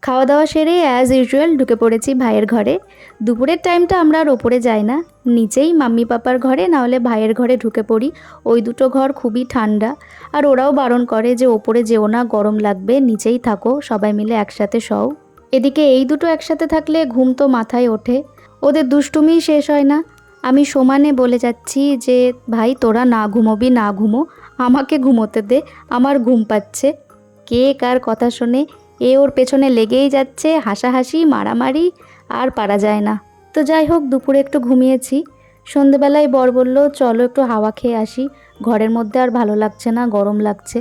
খাওয়া দাওয়া সেরে অ্যাজ ইউজুয়াল ঢুকে পড়েছি ভাইয়ের ঘরে। দুপুরের টাইমটা আমরা আর ওপরে যাই না, নিচেই মাম্মি পাপার ঘরে না হলে ভাইয়ের ঘরে ঢুকে পড়ি। ওই দুটো ঘর খুবই ঠান্ডা, আর ওরাও বারণ করে যে ওপরে যেও না, গরম লাগবে, নিচেই থাকো, সবাই মিলে একসাথে শও। এদিকে এই দুটো একসাথে থাকলে ঘুম তো মাথায় ওঠে, ওদের দুষ্টুমিই শেষ হয় না। আমি সমানে বলে যাচ্ছি যে ভাই তোরা না ঘুমোবি না ঘুমো, আমাকে ঘুমোতে দে, আমার ঘুম পাচ্ছে। কে কার কথা শোনে, এ ওর পেছনে লেগেই যাচ্ছে, হাসাহাসি মারামারি, আর পারা যায় না। তো যাই হোক, দুপুরে একটু ঘুমিয়েছি। সন্ধেবেলায় বর বলল চলো একটু হাওয়া খেয়ে আসি, ঘরের মধ্যে আর ভালো লাগছে না, গরম লাগছে।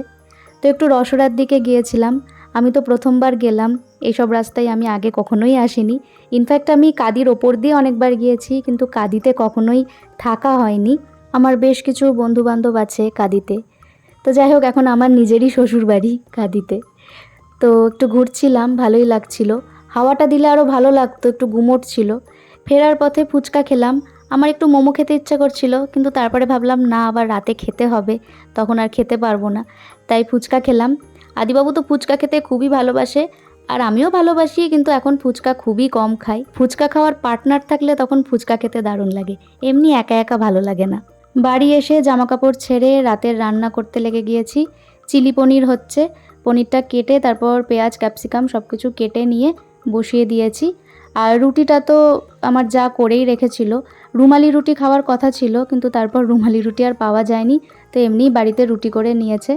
তো একটু রসরার দিকে গিয়েছিলাম। আমি তো প্রথমবার গেলাম, এইসব রাস্তায় আমি আগে কখনোই আসিনি। ইনফ্যাক্ট আমি কাদির ওপর দিয়ে অনেকবার গিয়েছি, কিন্তু কাদিতে কখনোই থাকা হয়নি। আমার বেশ কিছু বন্ধুবান্ধব আছে কাদিতে। তো যাই হোক, এখন আমার নিজেরই শ্বশুর বাড়ি কাদিতে। তো একটু ঘুরছিলাম, ভালোই লাগছিল। হাওয়াটা দিলে আরও ভালো লাগতো, একটু গুমোট ছিল। ফেরার পথে ফুচকা খেলাম। আমার একটু মোমো খেতে ইচ্ছা করছিল, কিন্তু তারপরে ভাবলাম না, আবার রাতে খেতে হবে, তখন আর খেতে পারবো না। তাই ফুচকা খেলাম। আদিবাবু তো ফুচকা খেতে খুবই ভালোবাসে, আর আমিও ভালোবাসি, কিন্তু এখন ফুচকা খুবই কম খাই। ফুচকা খাওয়ার পার্টনার থাকলে তখন ফুচকা খেতে দারুণ লাগে, এমনি একা একা ভালো লাগে না। বাড়ি এসে জামাকাপড় ছেড়ে রাতের রান্না করতে লেগে গিয়েছি। চিলি পনির হচ্ছে। পনিরটা কেটে তারপর পেঁয়াজ ক্যাপসিকাম সব কিছু কেটে নিয়ে বসিয়ে দিয়েছি। আর রুটিটা তো আমার যা করেই রেখেছিল। রুমালি রুটি খাওয়ার কথা ছিল, কিন্তু তারপর রুমালি রুটি আর পাওয়া যায়নি, তো এমনিই বাড়িতে রুটি করে নিয়েছে।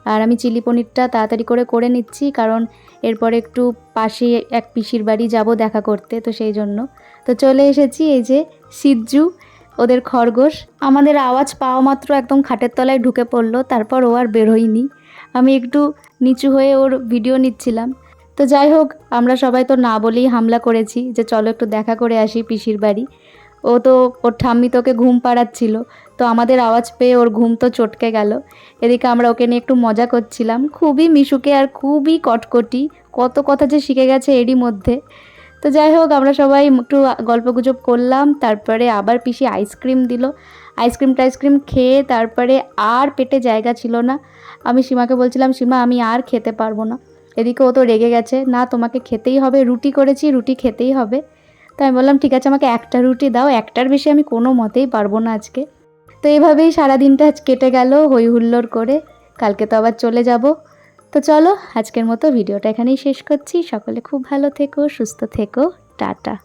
আর আমি চিলি পনিরটা তাড়াতাড়ি করে নিচ্ছি, কারণ এরপর একটু পাশে এক পিসির বাড়ি যাব দেখা করতে, তো সেই জন্য। তো চলে এসেছি, এই যে সিজ্জু, ওদের খরগোশ। আমাদের আওয়াজ পাওয়া মাত্র একদম খাটের তলায় ঢুকে পড়লো, তারপর ও আর বেরোয়নি। আমি একটু নিচু হয়ে ওর ভিডিও নিচ্ছিলাম। তো যাই হোক, আমরা সবাই তো না বলেই হামলা করেছি যে চলো একটু দেখা করে আসি পিসির বাড়ি। ও তো ওর ঠাম্মি তোকে ঘুম পাড়াচ্ছিল, তো আমাদের আওয়াজ পেয়ে ওর ঘুম তো চটকে গেল। এদিকে আমরা ওকে নিয়ে একটু মজা করছিলাম। খুবই মিশুকে আর খুবই কটকটি, কত কথা যে শিখে গেছে এরই মধ্যে। তো যাই হোক, আমরা সবাই একটু গল্পগুজব করলাম, তারপরে আবার পিসি আইসক্রিম দিল। আইসক্রিম খেয়ে তারপরে আর পেটে জায়গা ছিল না। আমি সীমাকে বলছিলাম সীমা আমি আর খেতে পারবো না। এদিকে ও তো রেগে গেছে, না তোমাকে খেতেই হবে, রুটি করেছি রুটি খেতেই হবে। তো আমি বললাম ঠিক আছে আমাকে একটা রুটি দাও, একটার বেশি আমি কোনো মতেই পারবো না আজকে। তো এইভাবেই সারাদিনটা কেটে গেল হই হুল্লোড় করে। কালকে তো আবার চলে যাব। তো চলো আজকের মতো ভিডিওটা এখানেই শেষ করছি। সকলে খুব ভালো থেকো, সুস্থ থেকো, টাটা।